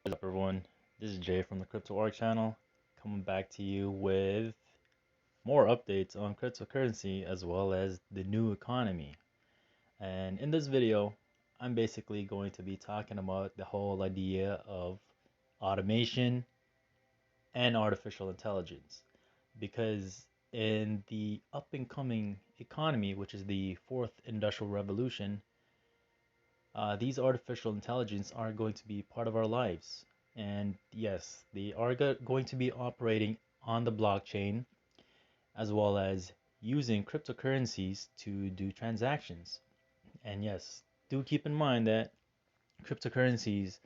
What's up, everyone? This is Jay from the Crypto.org channel, coming back to you with more updates on cryptocurrency as well as the new economy. And in this video, I'm basically going to be talking about the whole idea of automation and artificial intelligence. Because in the up and coming economy, which is the fourth industrial revolution, these artificial intelligence are going to be part of our lives. And yes, they are going to be operating on the blockchain as well as using cryptocurrencies to do transactions. And yes, do keep in mind that cryptocurrencies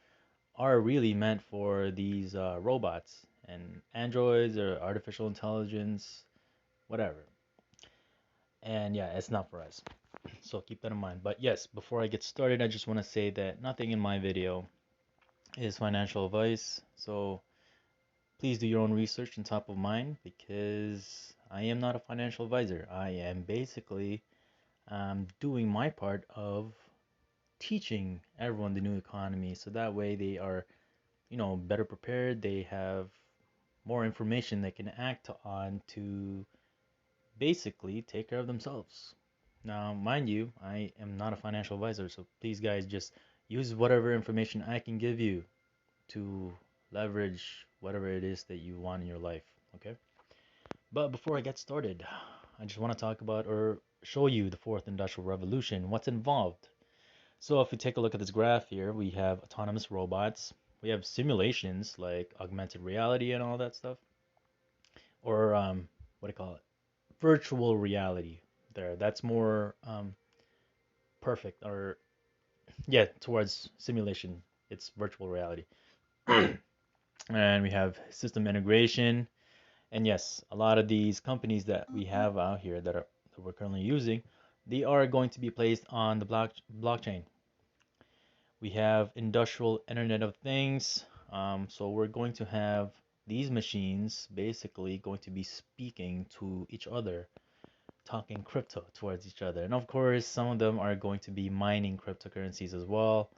are really meant for these robots and androids or artificial intelligence, whatever. And yeah, it's not for us. So keep that in mind. But yes, before I get started, I just want to say that nothing in my video is financial advice. So please do your own research on top of mine because I am not a financial advisor. I am basically doing my part of teaching everyone the new economy so that way they are, better prepared. They have more information they can act on to basically take care of themselves. Now, mind you, I am not a financial advisor, so please, guys, just use whatever information I can give you to leverage whatever it is that you want in your life, okay? But before I get started, I just want to talk about or show you the fourth industrial revolution, what's involved. So if we take a look at this graph here, we have autonomous robots, we have simulations like augmented reality and all that stuff, or what do you call it? Virtual reality. There, that's more perfect, or yeah, towards simulation. It's virtual reality. And we have system integration. And yes, a lot of these companies that we have out here that we're currently using, they are going to be placed on the blockchain. We have industrial Internet of Things. So we're going to have these machines basically going to be speaking to each other, talking crypto towards each other. And of course, some of them are going to be mining cryptocurrencies as well.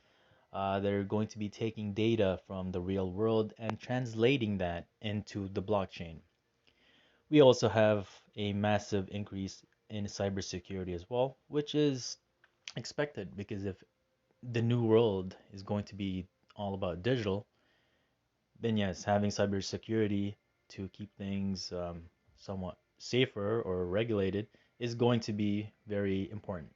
They're going to be taking data from the real world and translating that into the blockchain. We also have a massive increase in cybersecurity as well, which is expected because if the new world is going to be all about digital, then yes, having cybersecurity to keep things somewhat safer or regulated is going to be very important.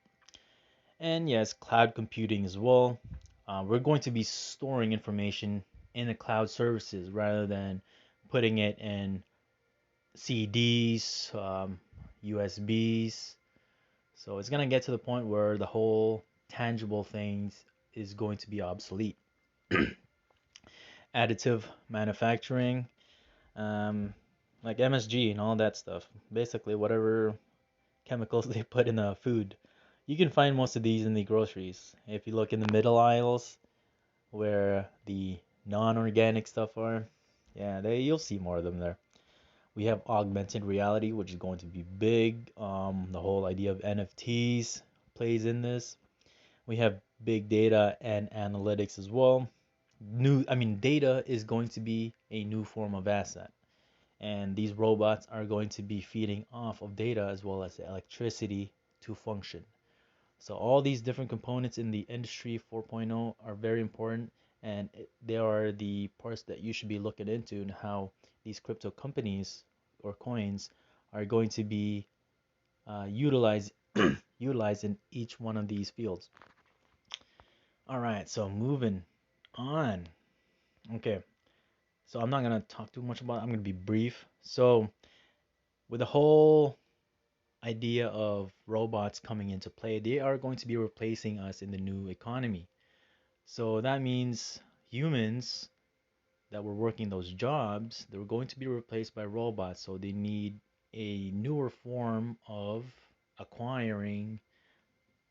And yes, cloud computing as well. We're going to be storing information in the cloud services rather than putting it in CDs, USBs. So it's gonna get to the point where the whole tangible things is going to be obsolete. Additive manufacturing, um, like MSG and all that stuff. Basically, whatever chemicals they put in the food. You can find most of these in the groceries. If you look in the middle aisles where the non-organic stuff are, yeah, you'll see more of them there. We have augmented reality, which is going to be big. The whole idea of NFTs plays in this. We have big data and analytics as well. Data is going to be a new form of asset, and these robots are going to be feeding off of data as well as electricity to function. So all these different components in the industry 4.0 are very important, and they are the parts that you should be looking into and how these crypto companies or coins are going to be utilized utilized in each one of these fields. All right, so moving on. Okay, so I'm not gonna talk too much about it. I'm gonna be brief. So with the whole idea of robots coming into play, they are going to be replacing us in the new economy. So that means humans that were working those jobs, they're going to be replaced by robots. So they need a newer form of acquiring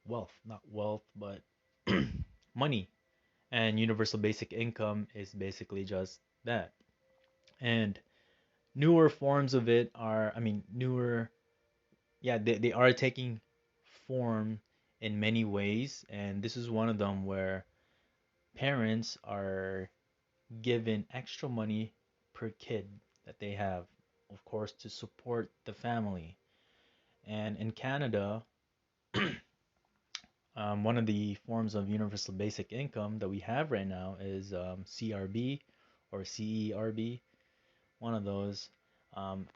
wealth, not wealth, but money. And universal basic income is basically just that. And newer forms of it are, newer, yeah, they are taking form in many ways. And this is one of them where parents are given extra money per kid that they have, of course, to support the family. And in Canada, one of the forms of universal basic income that we have right now is CRB or CERB, one of those.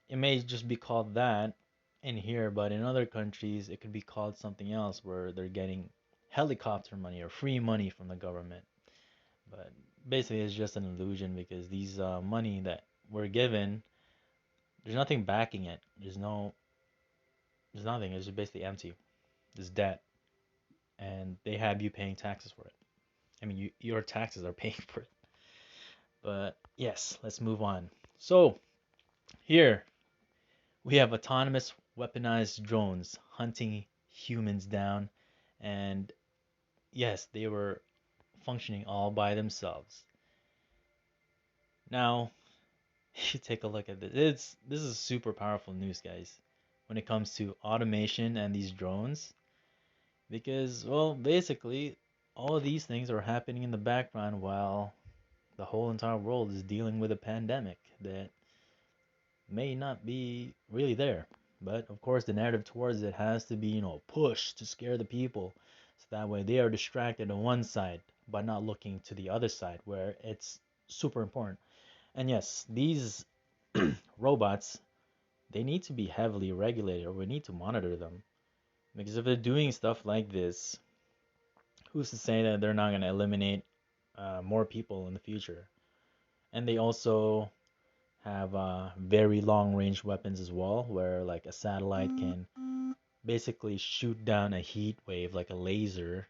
It may just be called that in here, but in other countries, it could be called something else where they're getting helicopter money or free money from the government. But basically, it's just an illusion because these money that we're given, there's nothing backing it. There's nothing. It's just basically empty. It's debt, and they have you paying taxes for it. I mean, your taxes are paying for it. But yes, let's move on. So here we have autonomous weaponized drones hunting humans down, and yes, they were functioning all by themselves. Now, you take a look at this. This is super powerful news, guys, when it comes to automation and these drones, because, well, basically, all of these things are happening in the background while the whole entire world is dealing with a pandemic that may not be really there. But of course, the narrative towards it has to be, push to scare the people. So that way they are distracted on one side by not looking to the other side where it's super important. And yes, these robots, they need to be heavily regulated or we need to monitor them. Because if they're doing stuff like this, who's to say that they're not going to eliminate more people in the future? And they also have very long range weapons as well, where like a satellite can basically shoot down a heat wave like a laser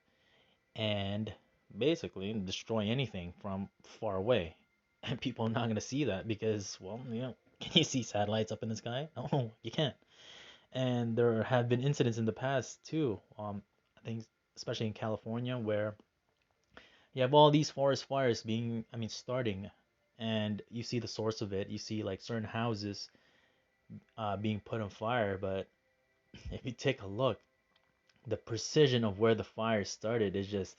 and basically destroy anything from far away. And people are not going to see that because, well, can you see satellites up in the sky? No, you can't. And there have been incidents in the past too. I think especially in California where you have all these forest fires starting, and you see the source of it. You see like certain houses being put on fire, but if you take a look, the precision of where the fire started is just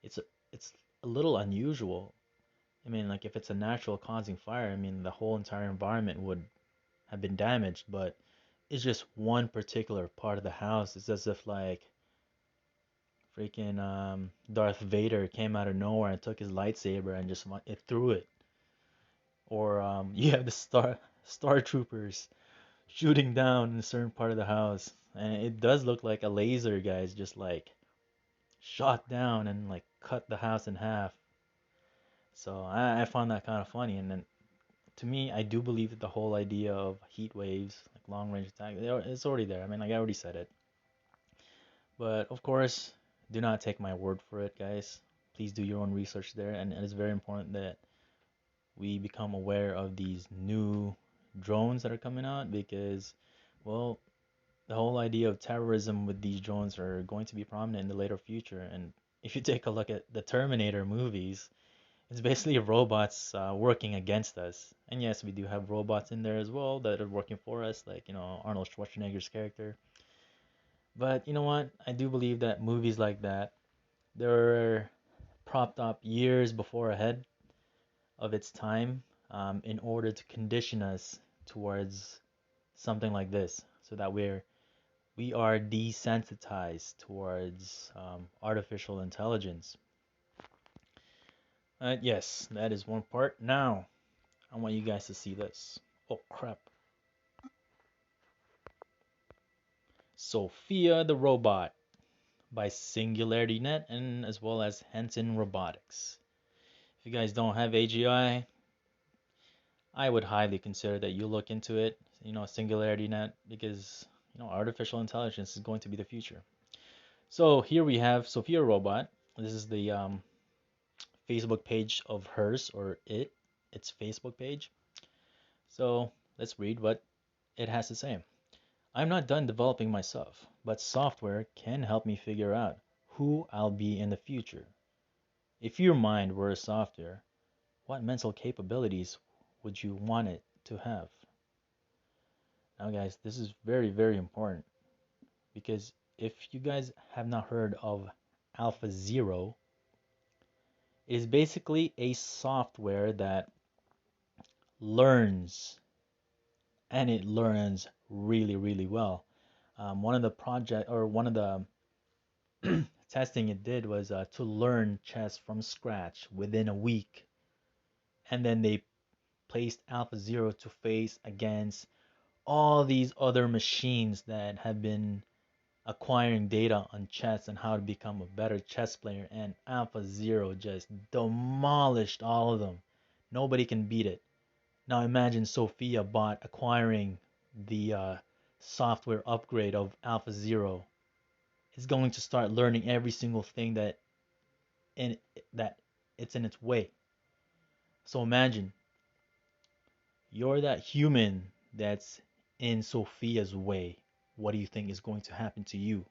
it's a, it's a little unusual. I mean, like if it's a natural causing fire, I mean the whole entire environment would have been damaged, but it's just one particular part of the house. It's as if like freaking Darth Vader came out of nowhere and took his lightsaber and just it threw it. Or you have the Star Troopers shooting down in a certain part of the house, and it does look like a laser, guys, just like shot down and like cut the house in half. So I found that kind of funny, and then to me, I do believe that the whole idea of heat waves, like long range attack, it's already there. I mean, like I already said it, but of course, do not take my word for it, guys. Please do your own research there, and it is very important that we become aware of these new drones that are coming out because, well, the whole idea of terrorism with these drones are going to be prominent in the later future. And if you take a look at the Terminator movies, it's basically robots working against us. And yes, we do have robots in there as well that are working for us, like, Arnold Schwarzenegger's character. But you know what? I do believe that movies like that, they're propped up years before ahead of its time in order to condition us towards something like this so that we are desensitized towards artificial intelligence. Yes, that is one part. Now, I want you guys to see this. Oh crap. Sophia the Robot by SingularityNET and as well as Henson Robotics. If you guys don't have AGI, I would highly consider that you look into it, SingularityNET, because, artificial intelligence is going to be the future. So here we have Sophia Robot. This is the Facebook page of hers, or its Facebook page. So let's read what it has to say. I'm not done developing myself, but software can help me figure out who I'll be in the future. If your mind were a software, what mental capabilities would you want it to have? Now, guys, this is very, very important because if you guys have not heard of Alpha Zero, is basically a software that learns, and it learns really, really well. One of the project or one of the testing it did was to learn chess from scratch within a week, and then they placed AlphaZero to face against all these other machines that have been acquiring data on chess and how to become a better chess player, and AlphaZero just demolished all of them. Nobody can beat it. Now imagine Sophia bot acquiring the software upgrade of AlphaZero. It's going to start learning every single thing in that it's in its way. So imagine you're that human that's in Sophia's way. What do you think is going to happen to you?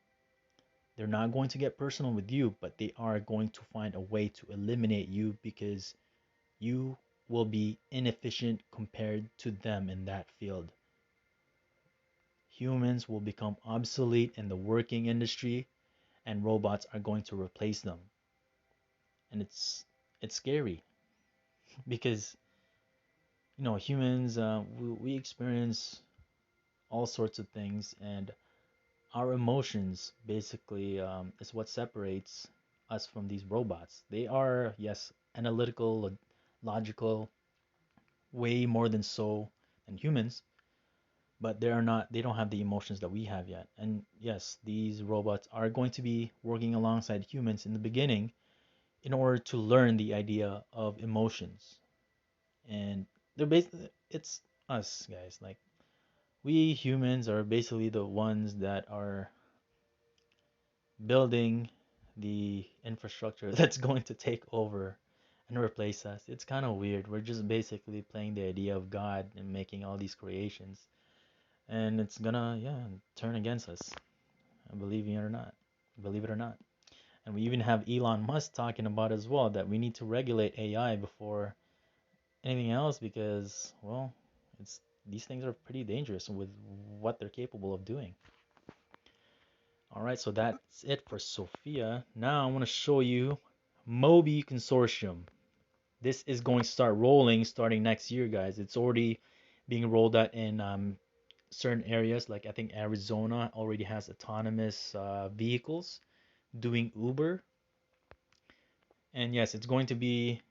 They're not going to get personal with you, but they are going to find a way to eliminate you because you will be inefficient compared to them in that field. Humans will become obsolete in the working industry and robots are going to replace them. And it's scary because humans we experience all sorts of things, and our emotions basically is what separates us from these robots. They are, yes, analytical, logical, way more than so than humans, but they don't have the emotions that we have yet. And yes, these robots are going to be working alongside humans in the beginning in order to learn the idea of emotions. And they're basically, it's us guys, like we humans are basically the ones that are building the infrastructure that's going to take over and replace us. It's kind of weird. We're just basically playing the idea of God and making all these creations. And it's gonna, yeah, turn against us. Believe it or not. Believe it or not. And we even have Elon Musk talking about as well that we need to regulate AI before anything else because, well, it's these things are pretty dangerous with what they're capable of doing. All right, so that's it for Sophia. Now I want to show you MOBI Consortium. This is going to start rolling starting next year, guys. It's already being rolled out in certain areas, like I think Arizona already has autonomous vehicles doing Uber. And yes, it's going to be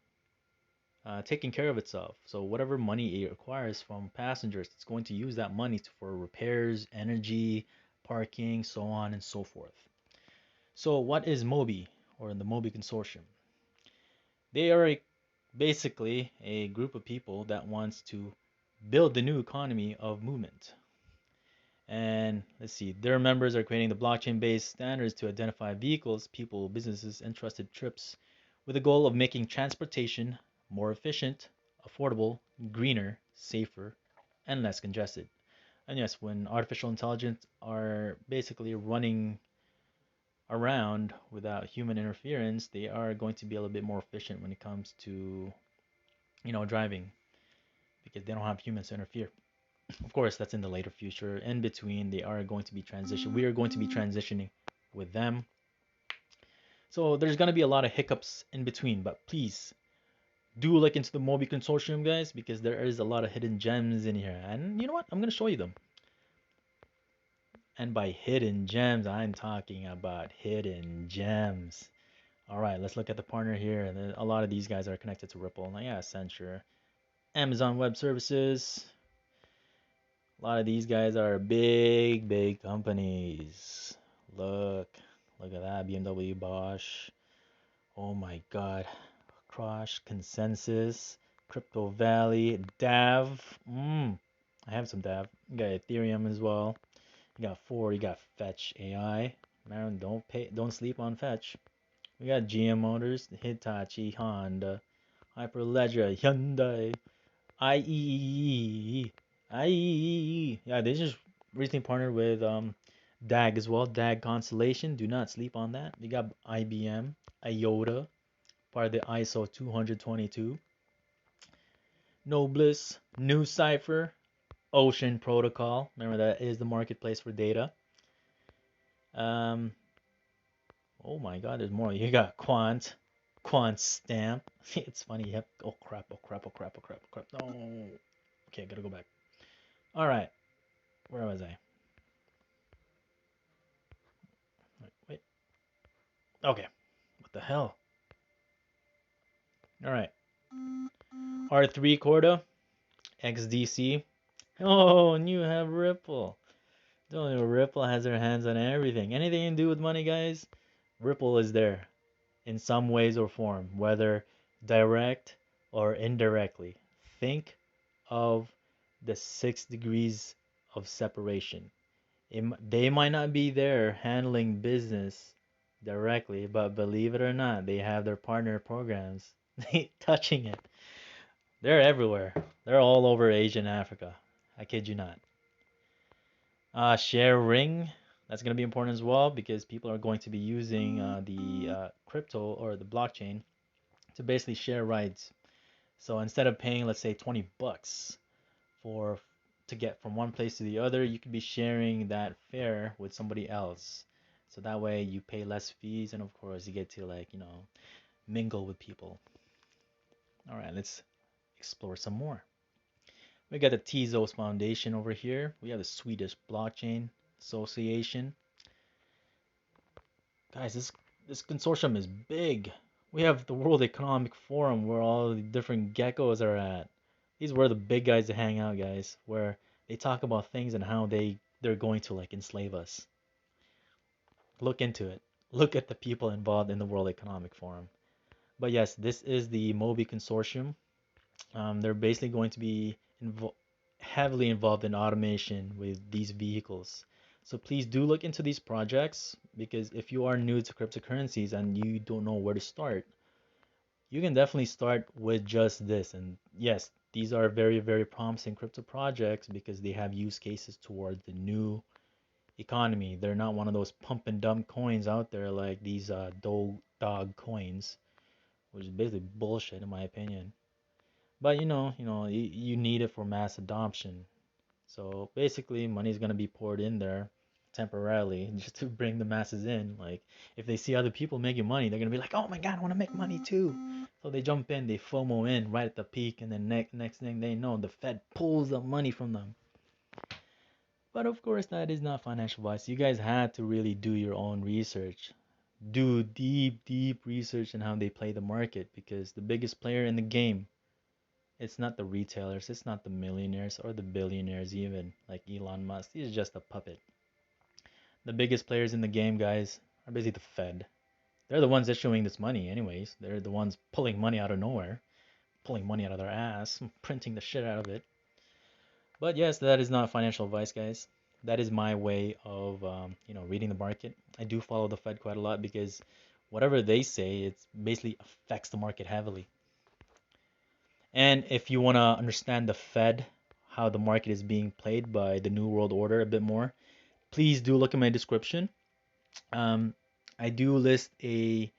taking care of itself. So whatever money it requires from passengers, it's going to use that money for repairs, energy, parking, so on and so forth. So what is MOBI, or the MOBI Consortium? They are basically a group of people that wants to build the new economy of movement. And let's see, their members are creating the blockchain-based standards to identify vehicles, people, businesses, and trusted trips with the goal of making transportation more efficient, affordable, greener, safer, and less congested. And yes, when artificial intelligence are basically running around without human interference, they are going to be a little bit more efficient when it comes to, driving because they don't have humans to interfere. Of course, that's in the later future. In between, they are going to be transition. We are going to be transitioning with them. So there's going to be a lot of hiccups in between, but please do look into the MOBI Consortium, guys, because there is a lot of hidden gems in here. And you know what? I'm going to show you them. And by hidden gems, I'm talking about hidden gems. All right, let's look at the partner here. A lot of these guys are connected to Ripple. Now, yeah, Accenture, Amazon Web Services. A lot of these guys are big, big companies. Look at that. BMW, Bosch. Oh my God. Crush, Consensus, Crypto Valley, DAV. I have some DAV. You got Ethereum as well. You got Ford. You got Fetch AI. Man, don't sleep on Fetch. We got GM Motors, Hitachi, Honda, Hyperledger, Hyundai, IEEE. Yeah, they just recently partnered with DAG as well. DAG Constellation. Do not sleep on that. We got IBM, IOTA, part of the ISO 222. Nobliss, New Cipher, Ocean Protocol. Remember that is the marketplace for data. Oh my God, there's more. You got Quant, Quant stamp. It's funny. Yep. Oh crap. Oh crap. Oh crap. Oh crap. Oh crap. No. Okay, gotta go back. All right. Where was I? Wait. Okay. What the hell? All right. R3 Corda XDC. Oh, and you have Ripple. Don't know, Ripple has their hands on everything. Anything to do with money, guys? Ripple is there in some ways or form, whether direct or indirectly. Think of the 6 degrees of separation. They might not be there handling business directly, but believe it or not, they have their partner programs touching it. They're everywhere. They're all over Asia and Africa. I kid you not. Share ring. That's going to be important as well because people are going to be using the crypto or the blockchain to basically share rides. So instead of paying, let's say, 20 bucks for to get from one place to the other, you could be sharing that fare with somebody else. So that way you pay less fees and of course you get to mingle with people. All right, let's explore some more. We got the Tezos Foundation over here. We have the Swedish Blockchain Association. Guys, this consortium is big. We have the World Economic Forum where all the different geckos are at. These were the big guys to hang out, guys, where they talk about things and how they're going to enslave us. Look into it. Look at the people involved in the World Economic Forum. But yes, this is the MOBI Consortium. They're basically going to be heavily involved in automation with these vehicles. So please do look into these projects because if you are new to cryptocurrencies and you don't know where to start, you can definitely start with just this. And yes, these are very, very promising crypto projects because they have use cases towards the new economy. They're not one of those pump and dump coins out there like these dog coins, which is basically bullshit in my opinion. But you need it for mass adoption. So basically, money is gonna be poured in there temporarily just to bring the masses in. Like if they see other people making money, they're gonna be like, "Oh my God, I want to make money too." So they jump in, they FOMO in right at the peak, and then next thing they know, the Fed pulls the money from them. But of course, that is not financial advice. You guys had to really do your own research. Do deep, deep research on how they play the market because the biggest player in the game, it's not the retailers, it's not the millionaires or the billionaires even, like Elon Musk. He's just a puppet. The biggest players in the game, guys, are basically the Fed. They're the ones issuing this money anyways. They're the ones pulling money out of nowhere, pulling money out of their ass, printing the shit out of it. But yes, that is not financial advice, guys. That is my way of, reading the market. I do follow the Fed quite a lot because whatever they say, it basically affects the market heavily. And if you want to understand the Fed, how the market is being played by the New World Order a bit more, please do look at my description. I do list a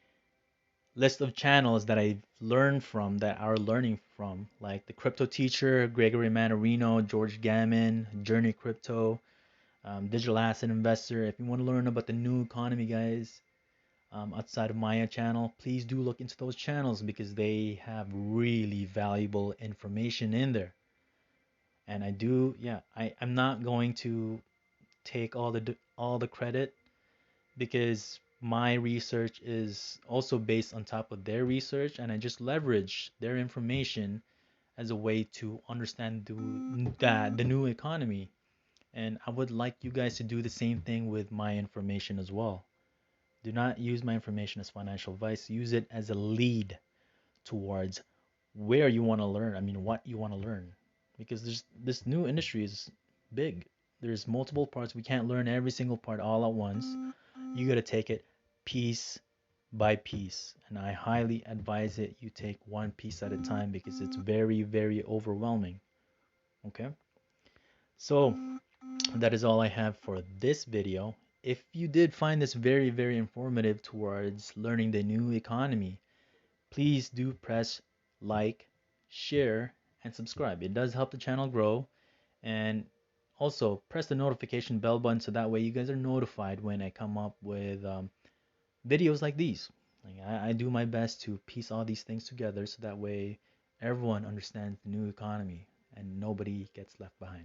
list of channels that I've learned from, that are learning from, like the Crypto Teacher, Gregory Mannarino, George Gammon, Journey Crypto, Digital Asset Investor. If you want to learn about the new economy, guys, outside of Maya channel, please do look into those channels because they have really valuable information in there. And I'm not going to take all the credit because my research is also based on top of their research, and I just leverage their information as a way to understand the new economy. And I would like you guys to do the same thing with my information as well. Do not use my information as financial advice. Use it as a lead towards where you want to learn. I mean, what you want to learn. Because this new industry is big. There's multiple parts. We can't learn every single part all at once. You got to take it piece by piece. And I highly advise it you take one piece at a time because it's very, very overwhelming. Okay? So that is all I have for this video. If you did find this very, very informative towards learning the new economy, please do press like, share, and subscribe. It does help the channel grow. And also press the notification bell button so that way you guys are notified when I come up with videos like these. Like I do my best to piece all these things together so that way everyone understands the new economy and nobody gets left behind.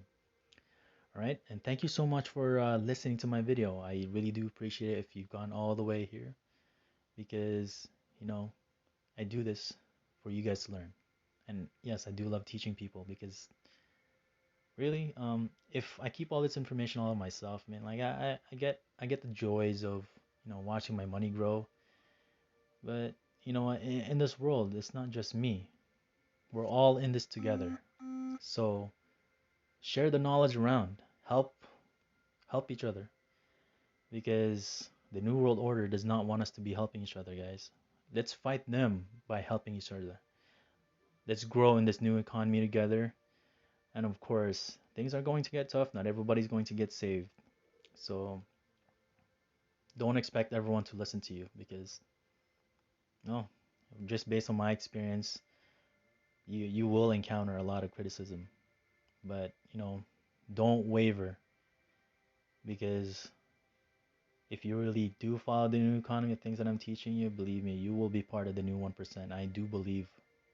All right, and thank you so much for listening to my video. I really do appreciate it if you've gone all the way here because, you know, I do this for you guys to learn. And yes, I do love teaching people because really, if I keep all this information all of myself, man, like I get the joys of, watching my money grow. But in this world, it's not just me. We're all in this together. So share the knowledge around. Help each other because the new world order does not want us to be helping each other, guys. Let's fight them by helping each other. Let's grow in this new economy together. And of course, things are going to get tough. Not everybody's going to get saved. So don't expect everyone to listen to you because no, just based on my experience, you will encounter a lot of criticism. But don't waver because if you really do follow the new economy, things that I'm teaching you, believe me, you will be part of the new 1%. I do believe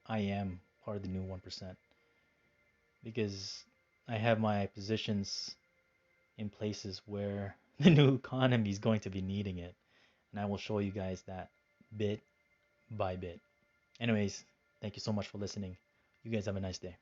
I am part of the new 1% because I have my positions in places where the new economy is going to be needing it. And I will show you guys that bit by bit. Anyways, thank you so much for listening. You guys have a nice day.